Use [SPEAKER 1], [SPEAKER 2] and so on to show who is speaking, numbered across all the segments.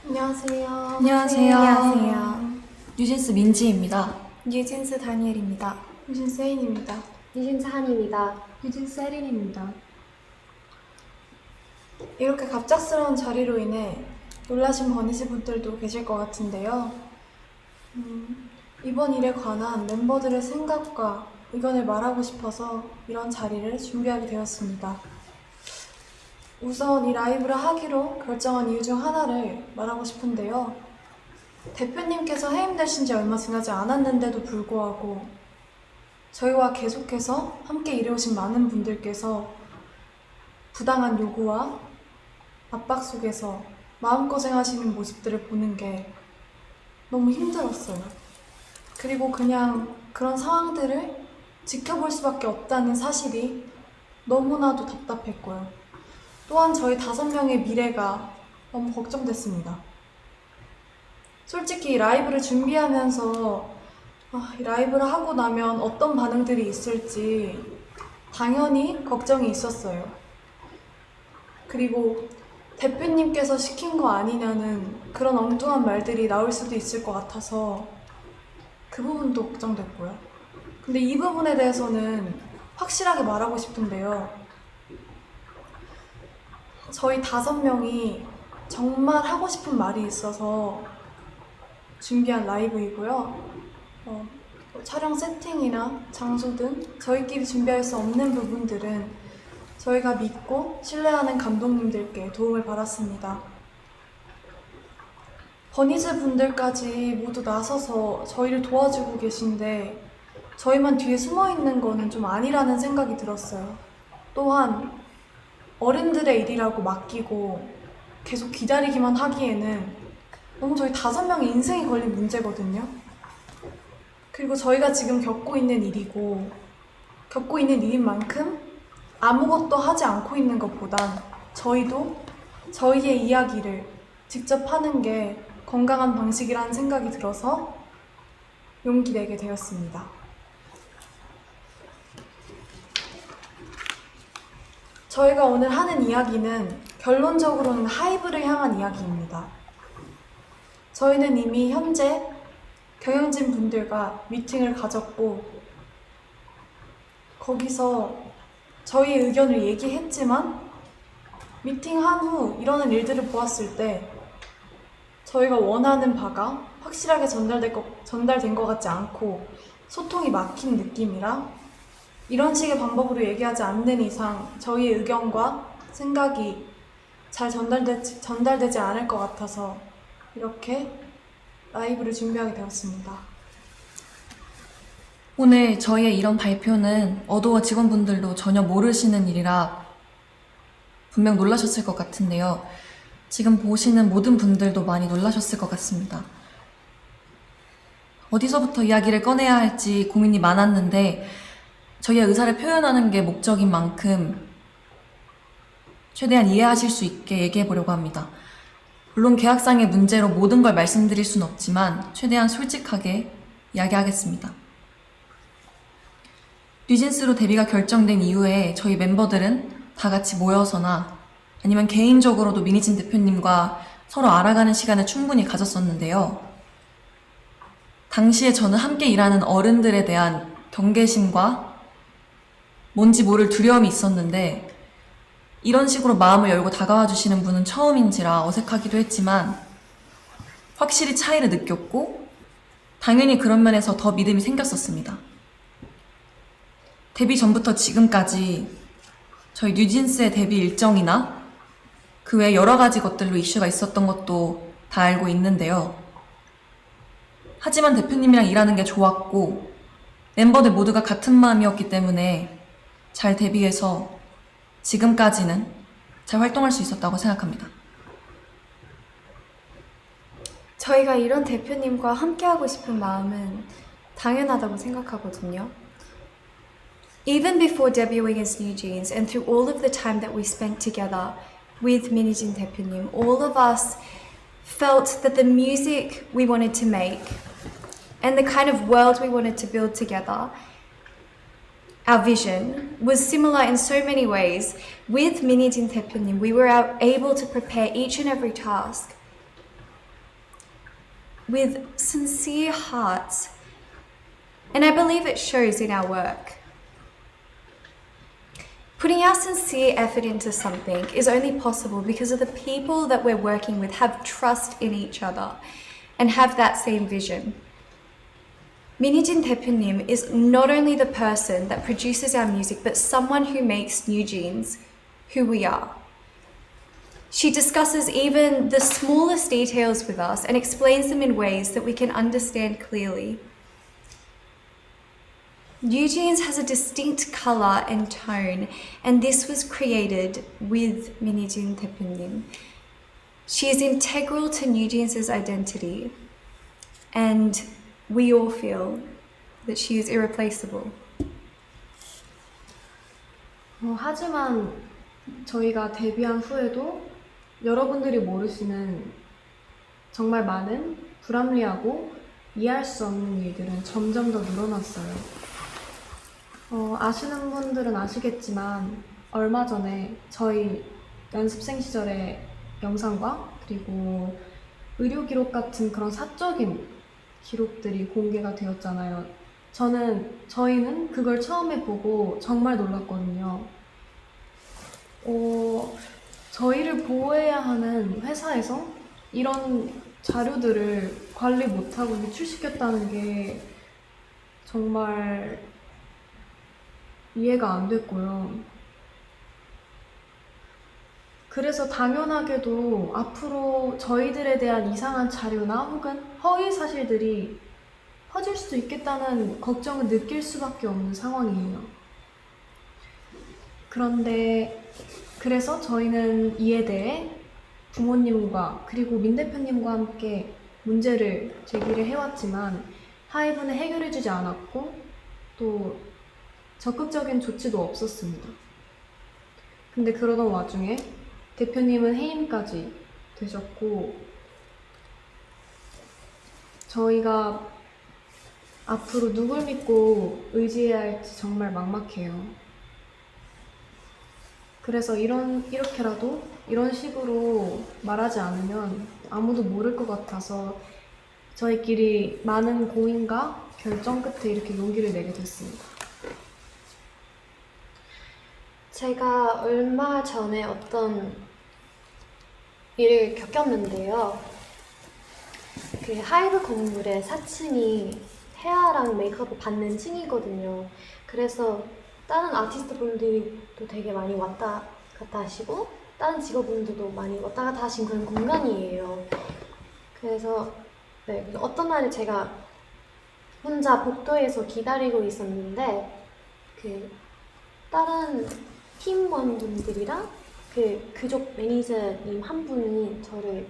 [SPEAKER 1] 안녕하세요.
[SPEAKER 2] 안녕하세요.
[SPEAKER 1] 안녕하세요.
[SPEAKER 2] 뉴진스 민지입니다.
[SPEAKER 1] 뉴진스 다니엘입니다. 뉴진스 혜인입니다.
[SPEAKER 3] 뉴진스 한입니다.
[SPEAKER 1] 뉴진스 혜린입니다. 이렇게 갑작스러운 자리로 인해 놀라신 버니즈 분들도 계실 것 같은데요. 이번 일에 관한 멤버들의 생각과 의견을 말하고 싶어서 이런 자리를 준비하게 되었습니다. 우선 이 라이브를 하기로 결정한 이유 중 하나를 말하고 싶은데요. 대표님께서 해임되신 지 얼마 지나지 않았는데도 불구하고 저희와 계속해서 함께 일해오신 많은 분들께서 부당한 요구와 압박 속에서 마음고생하시는 모습들을 보는 게 너무 힘들었어요. 그리고 그냥 그런 상황들을 지켜볼 수밖에 없다는 사실이 너무나도 답답했고요. 또한 저희 5명의 미래가 너무 걱정됐습니다. 솔직히 이 라이브를 준비하면서 이 라이브를 하고 나면 어떤 반응들이 있을지 당연히 걱정이 있었어요. 그리고 대표님께서 시킨 거 아니냐는 그런 엉뚱한 말들이 나올 수도 있을 것 같아서 그 부분도 걱정됐고요. 근데 이 부분에 대해서는 확실하게 말하고 싶은데요. 저희 5명이 정말 하고 싶은 말이 있어서 준비한 라이브이고요. 촬영 세팅이나 장소 등 저희끼리 준비할 수 없는 부분들은 저희가 믿고 신뢰하는 감독님들께 도움을 받았습니다. 버니즈 분들까지 모두 나서서 저희를 도와주고 계신데 저희만 뒤에 숨어 있는 거는 좀 아니라는 생각이 들었어요. 또한 어른들의 일이라고 맡기고 계속 기다리기만 하기에는 너무 저희 5명의 인생이 걸린 문제거든요. 그리고 저희가 지금 겪고 있는 일이고 겪고 있는 일인 만큼 아무것도 하지 않고 있는 것보단 저희도 저희의 이야기를 직접 하는 게 건강한 방식이라는 생각이 들어서 용기 내게 되었습니다. 저희가 오늘 하는 이야기는 결론적으로는 하이브를 향한 이야기입니다. 저희는 이미 현재 경영진 분들과 미팅을 가졌고 거기서 저희의 의견을 얘기했지만 미팅한 후 이러는 일들을 보았을 때 저희가 원하는 바가 확실하게 전달된 것 같지 않고 소통이 막힌 느낌이라 이런 식의 방법으로 얘기하지 않는 이상 저희의 의견과 생각이 잘 전달되지 않을 것 같아서 이렇게 라이브를 준비하게 되었습니다.
[SPEAKER 2] 오늘 저희의 이런 발표는 어도어 직원분들도 전혀 모르시는 일이라 분명 놀라셨을 것 같은데요. 지금 보시는 모든 분들도 많이 놀라셨을 것 같습니다. 어디서부터 이야기를 꺼내야 할지 고민이 많았는데 저희의 의사를 표현하는 게 목적인 만큼 최대한 이해하실 수 있게 얘기해 보려고 합니다. 물론 계약상의 문제로 모든 걸 말씀드릴 수는 없지만 최대한 솔직하게 이야기하겠습니다. 뉴진스로 데뷔가 결정된 이후에 저희 멤버들은 다 같이 모여서나 아니면 개인적으로도 미니진 대표님과 서로 알아가는 시간을 충분히 가졌었는데요. 당시에 저는 함께 일하는 어른들에 대한 경계심과 뭔지 모를 두려움이 있었는데 이런 식으로 마음을 열고 다가와 주시는 분은 처음인지라 어색하기도 했지만 확실히 차이를 느꼈고 당연히 그런 면에서 더 믿음이 생겼었습니다. 데뷔 전부터 지금까지 저희 뉴진스의 데뷔 일정이나 그 외 여러 가지 것들로 이슈가 있었던 것도 다 알고 있는데요. 하지만 대표님이랑 일하는 게 좋았고 멤버들 모두가 같은 마음이었기 때문에 잘 데뷔해서 지금까지는 잘 활동할 수 있었다고 생각합니다.
[SPEAKER 1] 저희가 이런 대표님과 함께하고 싶은 마음은 당연하다고 생각하거든요. Even before debuting as New Jeans and through all of the time that we spent together with 민희진 대표님, all of us felt that the music we wanted to make and the kind of world we wanted to build together, our vision was similar in so many ways. With 민희진 대표님, we were able to prepare each and every task
[SPEAKER 3] with sincere hearts, and I believe it shows in our work. Putting our sincere effort into something is only possible because of the people that we're working with have trust in each other and have that same vision. Minijin 대표님 is not only the person that produces our music, but someone who makes NewJeans who we are. She discusses even the smallest details with us and explains them in ways that we can understand clearly. NewJeans has a distinct color and tone, and this was created with Minijin 대표님. She is integral to NewJeans' identity, and we all feel that she is irreplaceable.
[SPEAKER 1] 하지만 저희가 데뷔한 후에도 여러분들이 모르시는 정말 많은 불합리하고 이해할 수 없는 일들은 점점 더 늘어났어요. 아시는 분들은 아시겠지만 얼마 전에 저희 연습생 시절의 영상과 그리고 의료 기록 같은 그런 사적인 기록들이 공개가 되었잖아요. 저희는 그걸 처음에 보고 정말 놀랐거든요. 저희를 보호해야 하는 회사에서 이런 자료들을 관리 못하고 유출시켰다는 게 정말 이해가 안 됐고요. 그래서 당연하게도 앞으로 저희들에 대한 이상한 자료나 혹은 허위 사실들이 퍼질 수도 있겠다는 걱정을 느낄 수밖에 없는 상황이에요. 그래서 저희는 이에 대해 부모님과 그리고 민 대표님과 함께 문제를 제기를 해왔지만 하이브는 해결해주지 않았고 또 적극적인 조치도 없었습니다. 근데 그러던 와중에 대표님은 해임까지 되셨고 저희가 앞으로 누굴 믿고 의지해야 할지 정말 막막해요. 그래서 이렇게라도 이런 식으로 말하지 않으면 아무도 모를 것 같아서 저희끼리 많은 고민과 결정 끝에 이렇게 용기를 내게 됐습니다.
[SPEAKER 4] 제가 얼마 전에 어떤 일을 겪었는데요. 그 하이브 건물의 4층이 헤어랑 메이크업을 받는 층이거든요. 그래서 다른 아티스트 분들도 되게 많이 왔다 갔다 하시고 다른 직업분들도 많이 왔다 갔다 하신 그런 공간이에요. 그래서 어떤 날에 제가 혼자 복도에서 기다리고 있었는데 그 다른 팀원분들이랑 그 그쪽 매니저님 한 분이 저를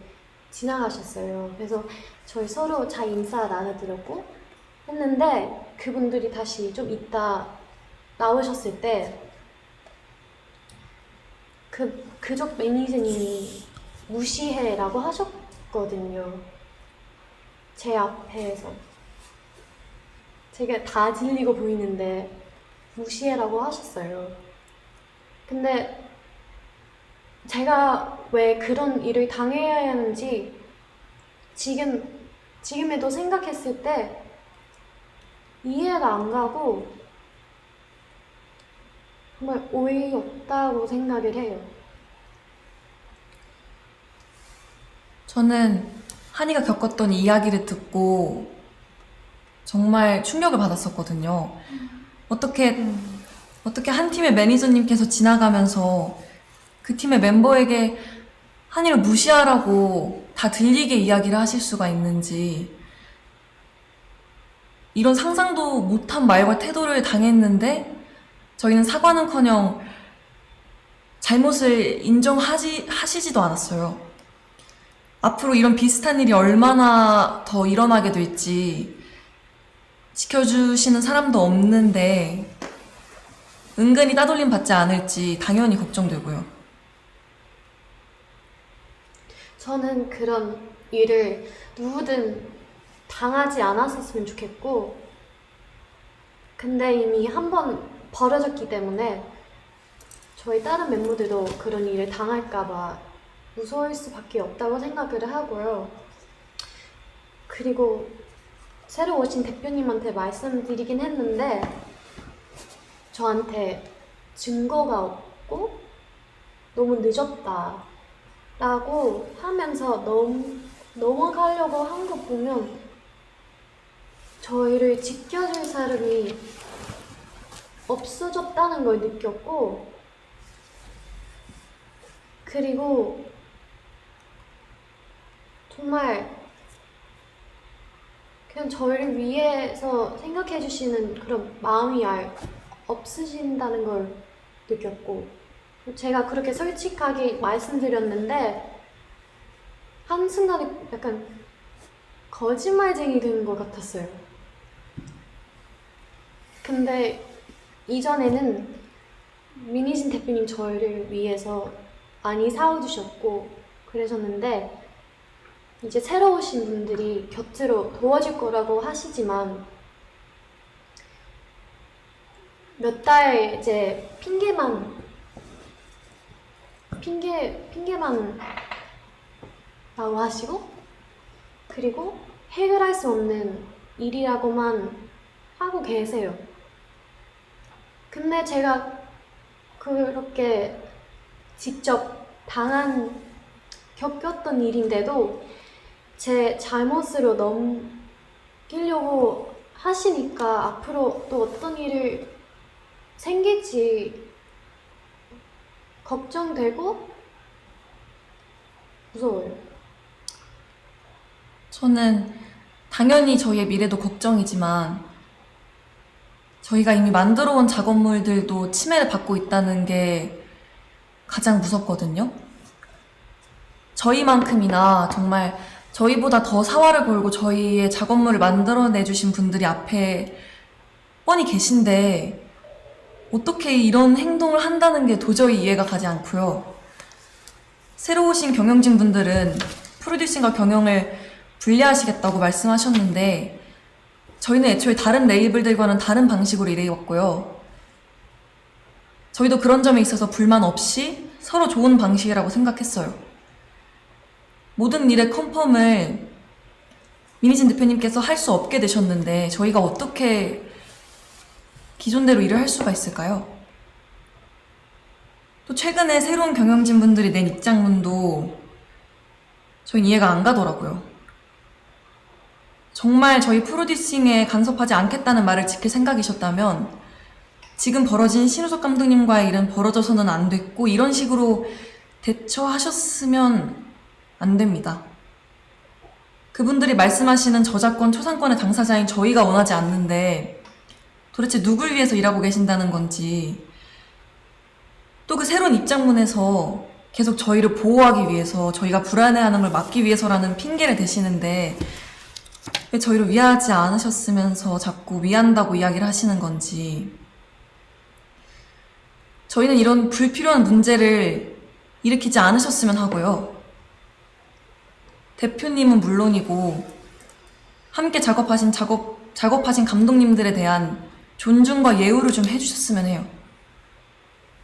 [SPEAKER 4] 지나가셨어요. 그래서 저희 서로 잘 인사 나눠드렸고 했는데 그분들이 다시 좀 이따 나오셨을 때 그쪽 매니저님이 무시해라고 하셨거든요. 제 앞에서 제가 다 들리고 보이는데 무시해라고 하셨어요. 근데 제가 왜 그런 일을 당해야 하는지 지금에도 생각했을 때 이해가 안 가고 정말 어이없다고 생각을 해요.
[SPEAKER 2] 저는 한이가 겪었던 이야기를 듣고 정말 충격을 받았었거든요. 어떻게 한 팀의 매니저님께서 지나가면서 그 팀의 멤버에게 한이를 무시하라고 다 들리게 이야기를 하실 수가 있는지, 이런 상상도 못한 말과 태도를 당했는데 저희는 사과는커녕 잘못을 하시지도 않았어요. 앞으로 이런 비슷한 일이 얼마나 더 일어나게 될지 지켜주시는 사람도 없는데 은근히 따돌림 받지 않을지 당연히 걱정되고요.
[SPEAKER 4] 저는 그런 일을 누구든 당하지 않았었으면 좋겠고, 근데 이미 한 번 벌어졌기 때문에 저희 다른 멤버들도 그런 일을 당할까봐 무서울 수밖에 없다고 생각을 하고요. 그리고 새로 오신 대표님한테 말씀드리긴 했는데 저한테 증거가 없고 너무 늦었다 라고 하면서 넘어가려고 한 거 보면 저희를 지켜줄 사람이 없어졌다는 걸 느꼈고, 그리고 정말 그냥 저희를 위해서 생각해 주시는 그런 마음이 없으신다는 걸 느꼈고, 제가 그렇게 솔직하게 말씀드렸는데 한순간에 약간 거짓말쟁이 된 것 같았어요. 근데 이전에는 민희진 대표님 저희를 위해서 많이 사와주셨고 그러셨는데, 이제 새로 오신 분들이 곁으로 도와줄 거라고 하시지만 몇 달 이제 핑계만 라고 하시고, 그리고 해결할 수 없는 일이라고만 하고 계세요. 근데 제가 그렇게 직접 겪었던 일인데도 제 잘못으로 넘기려고 하시니까 앞으로 또 어떤 일을 생길지 걱정되고 무서워요.
[SPEAKER 2] 저는 당연히 저희의 미래도 걱정이지만 저희가 이미 만들어 온 작업물들도 침해를 받고 있다는 게 가장 무섭거든요. 저희만큼이나 정말 저희보다 더 사활을 걸고 저희의 작업물을 만들어내주신 분들이 앞에 뻔히 계신데 어떻게 이런 행동을 한다는 게 도저히 이해가 가지 않고요. 새로 오신 경영진 분들은 프로듀싱과 경영을 분리하시겠다고 말씀하셨는데 저희는 애초에 다른 레이블들과는 다른 방식으로 일해왔고요. 저희도 그런 점에 있어서 불만 없이 서로 좋은 방식이라고 생각했어요. 모든 일의 컨펌을 민희진 대표님께서 할 수 없게 되셨는데 저희가 어떻게 기존대로 일을 할 수가 있을까요? 또 최근에 새로운 경영진 분들이 낸 입장문도 저희는 이해가 안 가더라고요. 정말 저희 프로듀싱에 간섭하지 않겠다는 말을 지킬 생각이셨다면 지금 벌어진 신우석 감독님과의 일은 벌어져서는 안 됐고 이런 식으로 대처하셨으면 안 됩니다. 그분들이 말씀하시는 저작권, 초상권의 당사자인 저희가 원하지 않는데 도대체 누굴 위해서 일하고 계신다는 건지, 또 그 새로운 입장문에서 계속 저희를 보호하기 위해서, 저희가 불안해하는 걸 막기 위해서라는 핑계를 대시는데 왜 저희를 위하지 않으셨으면서 자꾸 위한다고 이야기를 하시는 건지. 저희는 이런 불필요한 문제를 일으키지 않으셨으면 하고요. 대표님은 물론이고 함께 작업하신 감독님들에 대한 존중과 예우를 좀 해주셨으면 해요.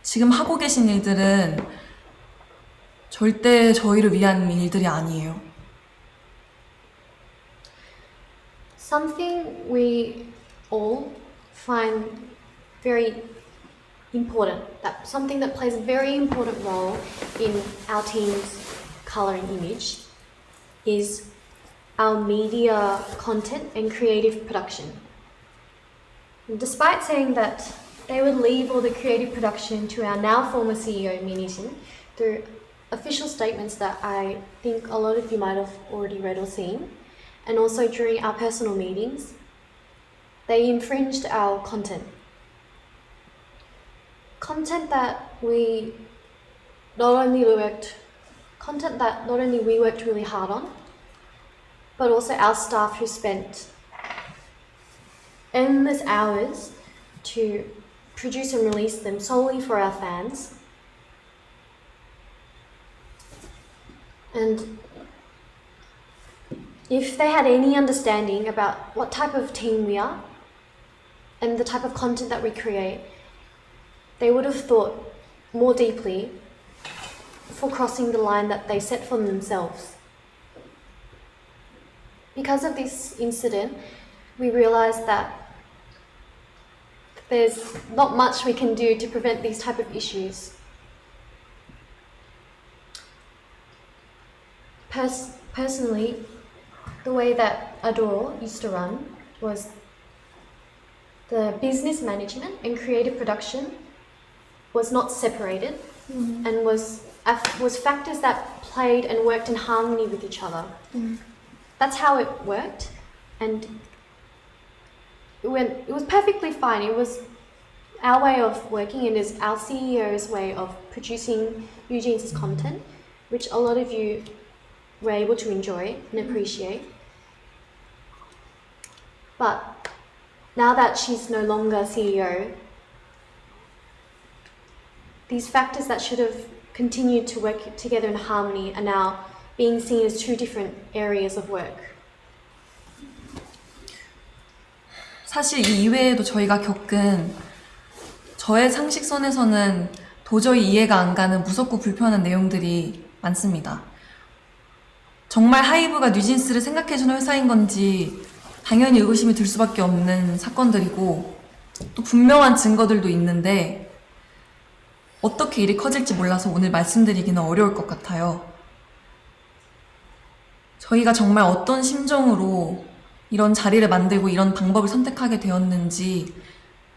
[SPEAKER 2] 지금 하고 계신 일들은 절대 저희를 위한 일들이 아니에요.
[SPEAKER 4] Something we all find very important, something that plays a very important role in our team's color and image is our media content and creative production. Despite saying that they would leave all the creative production to our now former CEO, Minijin, through official statements that I think a lot of you might have already read or seen, and also during our personal meetings, they infringed our content. Content that not only we worked really hard on, but also our staff who spent endless hours to produce and release them solely for our fans. And if they had any understanding about what type of team we are and the type of content that we create, they would have thought more deeply before crossing the line that they set for themselves. because of this incident, we realized that there's not much we can do to prevent these type of issues. Personally, the way that Adore used to run was the business management and creative production was not separated and was factors that played and worked in harmony with each other. That's how it worked, and it was perfectly fine. It was our way of working, and is our CEO's way of producing Eugene's content, which a lot of you were able to enjoy and appreciate. But now that she's no longer CEO, these factors that should have continued to work together in harmony are now being seen as two different areas of work.
[SPEAKER 2] 사실 이 이외에도 저희가 겪은 저의 상식선에서는 도저히 이해가 안 가는 무섭고 불편한 내용들이 많습니다. 정말 하이브가 뉴진스를 생각해주는 회사인 건지 당연히 의구심이 들 수밖에 없는 사건들이고 또 분명한 증거들도 있는데 어떻게 일이 커질지 몰라서 오늘 말씀드리기는 어려울 것 같아요. 저희가 정말 어떤 심정으로 이런 자리를 만들고 이런 방법을 선택하게 되었는지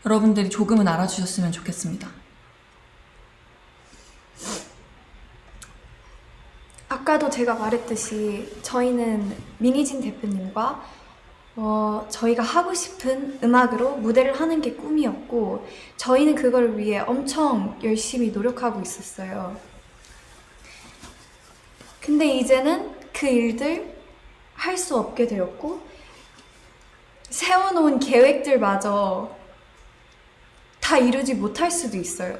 [SPEAKER 2] 여러분들이 조금은 알아주셨으면 좋겠습니다.
[SPEAKER 3] 아까도 제가 말했듯이 저희는 민희진 대표님과 저희가 하고 싶은 음악으로 무대를 하는 게 꿈이었고 저희는 그걸 위해 엄청 열심히 노력하고 있었어요. 근데 이제는 그 일들 할 수 없게 되었고 세워놓은 계획들마저 다 이루지 못할 수도 있어요.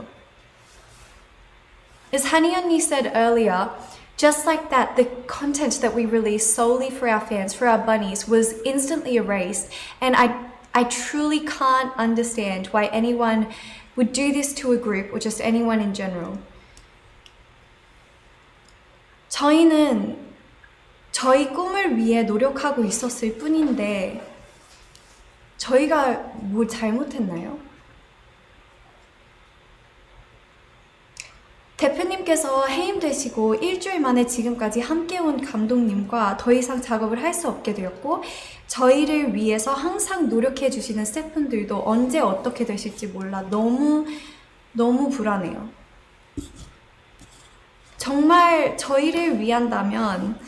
[SPEAKER 3] As Hani 언니 said earlier, just like that, the content that we released solely for our fans, for our bunnies, was instantly erased. And I truly can't understand why anyone would do this to a group or just anyone in general. 저희는 저희 꿈을 위해 노력하고 있었을 뿐인데 저희가 뭘 잘못했나요? 대표님께서 해임되시고 일주일 만에 지금까지 함께 온 감독님과 더 이상 작업을 할 수 없게 되었고 저희를 위해서 항상 노력해 주시는 스태프분들도 언제 어떻게 되실지 몰라 너무 불안해요. 정말 저희를 위한다면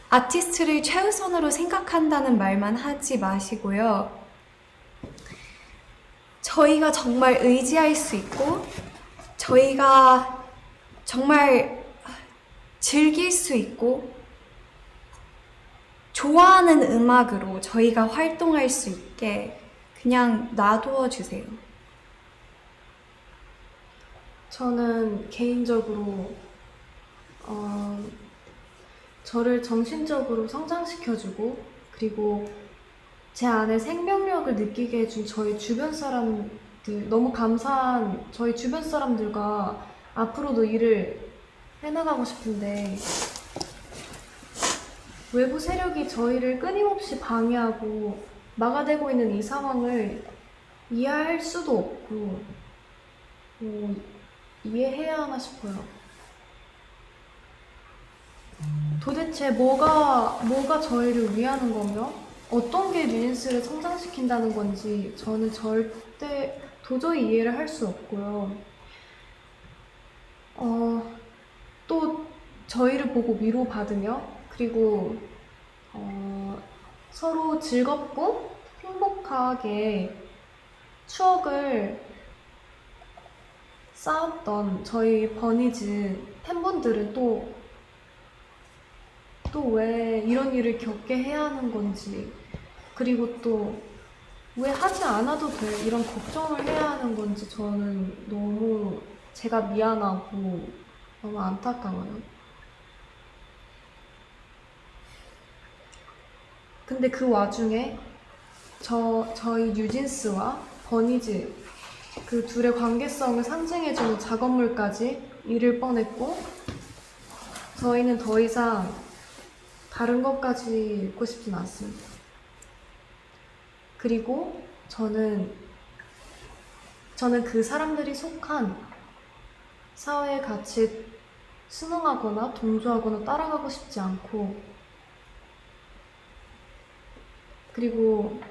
[SPEAKER 3] 아티스트를 최우선으로 생각한다는 말만 하지 마시고요. 저희가 정말 의지할 수 있고 저희가 정말 즐길 수 있고 좋아하는 음악으로 저희가 활동할 수 있게 그냥 놔두어 주세요.
[SPEAKER 1] 저는 개인적으로 저를 정신적으로 성장시켜주고 그리고 제 안에 생명력을 느끼게 해준 저희 주변 사람들 너무 감사한 저희 주변 사람들과 앞으로도 일을 해나가고 싶은데 외부 세력이 저희를 끊임없이 방해하고 막아대고 있는 이 상황을 이해할 수도 없고 이해해야 하나 싶어요. 도대체 뭐가 저희를 위하는 거며 어떤 게 뉴진스를 성장시킨다는 건지 저는 절대 도저히 이해를 할 수 없고요. 또 저희를 보고 위로받으며 그리고 서로 즐겁고 행복하게 추억을 쌓았던 저희 버니즈 팬분들은 또 왜 이런 일을 겪게 해야 하는 건지 그리고 또 왜 하지 않아도 돼 이런 걱정을 해야 하는 건지 저는 너무 제가 미안하고 너무 안타까워요. 근데 그 와중에 저희 뉴진스와 버니즈 그 둘의 관계성을 상징해주는 작업물까지 잃을 뻔했고 저희는 더 이상 다른 것까지 읽고 싶진 않습니다. 그리고 저는 그 사람들이 속한 사회의 가치에 순응하거나 동조하거나 따라가고 싶지 않고, 그리고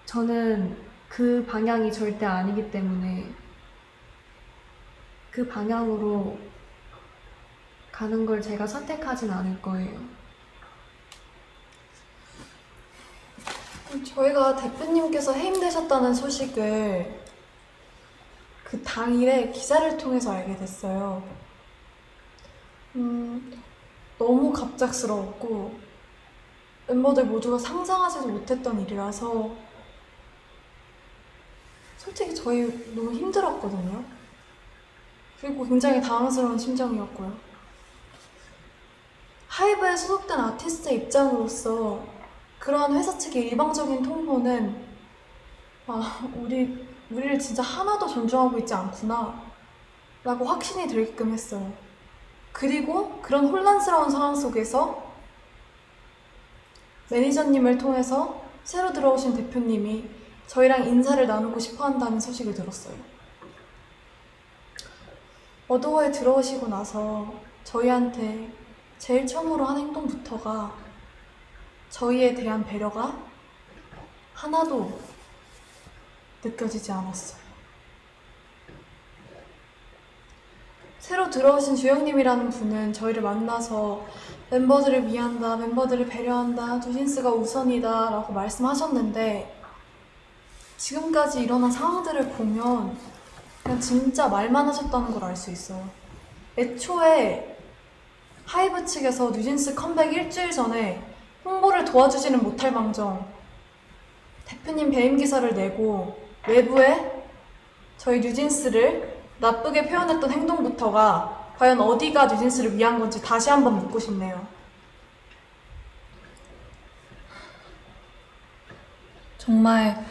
[SPEAKER 1] 저는 그 방향이 절대 아니기 때문에 그 방향으로 가는 걸 제가 선택하진 않을 거예요. 저희가 대표님께서 해임되셨다는 소식을 그 당일에 기사를 통해서 알게 됐어요. 너무 갑작스러웠고 멤버들 모두가 상상하지도 못했던 일이라서 솔직히 저희 너무 힘들었거든요. 그리고 굉장히 당황스러운 심정이었고요. 하이브에 소속된 아티스트의 입장으로서 그러한 회사 측의 일방적인 통보는 우리를 진짜 하나도 존중하고 있지 않구나 라고 확신이 들게끔 했어요. 그리고 그런 혼란스러운 상황 속에서 매니저님을 통해서 새로 들어오신 대표님이 저희랑 인사를 나누고 싶어 한다는 소식을 들었어요. 어도어에 들어오시고 나서 저희한테 제일 처음으로 한 행동부터가 저희에 대한 배려가 하나도 느껴지지 않았어요. 새로 들어오신 주영님이라는 분은 저희를 만나서 멤버들을 위한다, 멤버들을 배려한다, 뉴진스가 우선이다 라고 말씀하셨는데 지금까지 일어난 상황들을 보면 그냥 진짜 말만 하셨다는 걸 알 수 있어요. 애초에 하이브 측에서 뉴진스 컴백 일주일 전에 홍보를 도와주지는 못할 망정 대표님 배임 기사를 내고 외부에 저희 뉴진스를 나쁘게 표현했던 행동부터가 과연 어디가 뉴진스를 위한 건지 다시 한번 묻고 싶네요.
[SPEAKER 2] 정말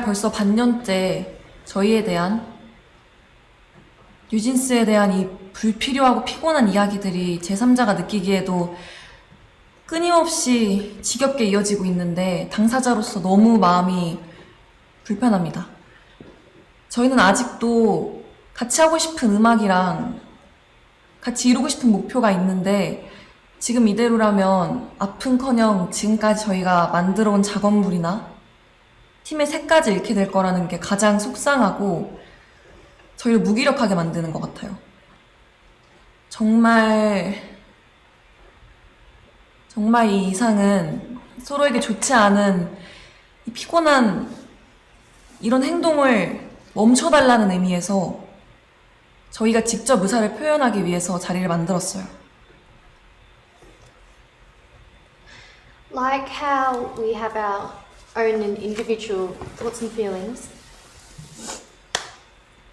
[SPEAKER 2] 벌써 반년째 저희에 대한, 뉴진스에 대한 이 불필요하고 피곤한 이야기들이 제3자가 느끼기에도 끊임없이 지겹게 이어지고 있는데 당사자로서 너무 마음이 불편합니다. 저희는 아직도 같이 하고 싶은 음악이랑 같이 이루고 싶은 목표가 있는데 지금 이대로라면 아픈커녕 지금까지 저희가 만들어온 작업물이나 팀의 색까지 잃게 될 거라는 게 가장 속상하고 저희를 무기력하게 만드는 것 같아요. 정말 이 이상은 서로에게 좋지 않은 이 피곤한 이런 행동을 멈춰달라는 의미에서 저희가 직접 의사를 표현하기 위해서 자리를 만들었어요.
[SPEAKER 4] Like how we have our own and individual thoughts and feelings,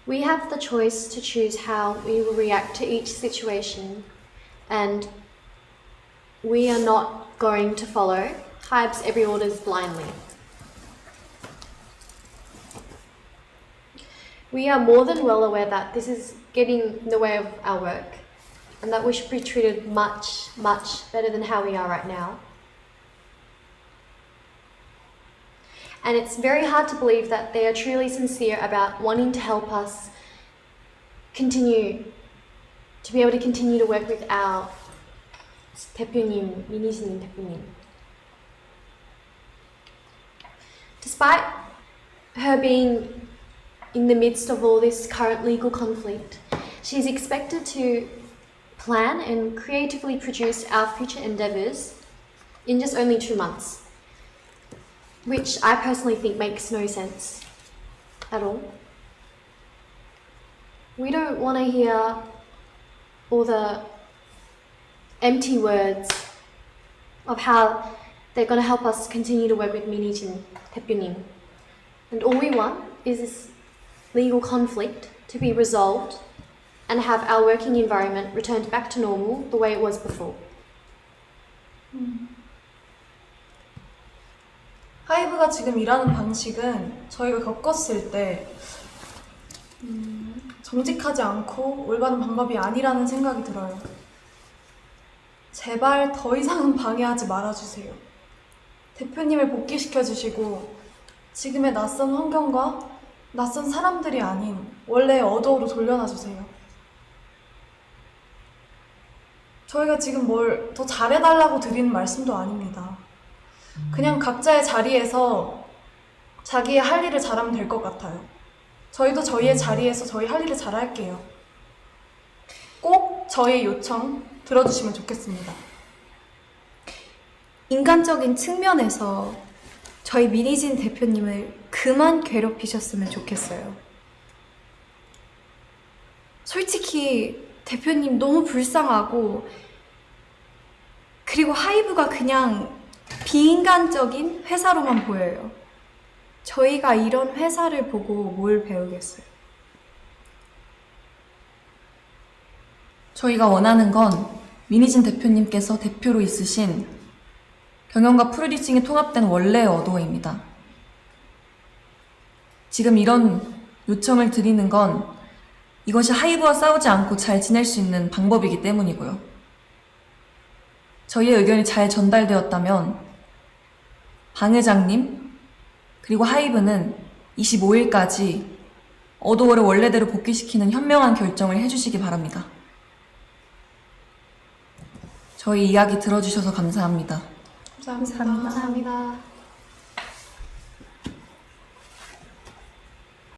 [SPEAKER 4] we have the choice to choose how we will react to each situation, and we are not going to follow Hybe's every orders blindly. We are more than well aware that this is getting in the way of our work and that we should be treated much, much better than how we are right now. And it's very hard to believe that they are truly sincere about wanting to help us continue to be able to continue to work with our 대표님, 민희진 대표님. Despite her being in the midst of all this current legal conflict, she's expected to plan and creatively produce our future endeavours in just only 2 months, which I personally think makes no sense at all. We don't want to hear all the empty words of how they're going to help us continue to work with 민희진 대표님. And all we want is this legal conflict to be resolved and have our working environment returned back to normal the way it was before.
[SPEAKER 1] 하이브가 지금 일하는 방식은 저희가 겪었을 때 정직하지 않고 올바른 방법이 아니라는 생각이 들어요. 제발 더 이상은 방해하지 말아주세요. 대표님을 복귀시켜주시고 지금의 낯선 환경과 낯선 사람들이 아닌 원래의 어도어로 돌려놔주세요. 저희가 지금 뭘 더 잘해달라고 드리는 말씀도 아닙니다. 그냥 각자의 자리에서 자기의 할 일을 잘하면 될 것 같아요. 저희도 저희의 자리에서 저희 할 일을 잘할게요. 꼭 저희 요청 들어주시면 좋겠습니다.
[SPEAKER 3] 인간적인 측면에서 저희 민희진 대표님을 그만 괴롭히셨으면 좋겠어요. 솔직히 대표님 너무 불쌍하고, 그리고 하이브가 그냥 비인간적인 회사로만 보여요. 저희가 이런 회사를 보고 뭘 배우겠어요?
[SPEAKER 2] 저희가 원하는 건 민희진 대표님께서 대표로 있으신 경영과 프로듀싱이 통합된 원래의 어도어입니다. 지금 이런 요청을 드리는 건 이것이 하이브와 싸우지 않고 잘 지낼 수 있는 방법이기 때문이고요. 저희의 의견이 잘 전달되었다면 방 회장님 그리고 하이브는 25일까지 어도어를 원래대로 복귀시키는 현명한 결정을 해주시기 바랍니다. 저희 이야기 들어주셔서 감사합니다.
[SPEAKER 1] 감사합니다.
[SPEAKER 4] 감사합니다.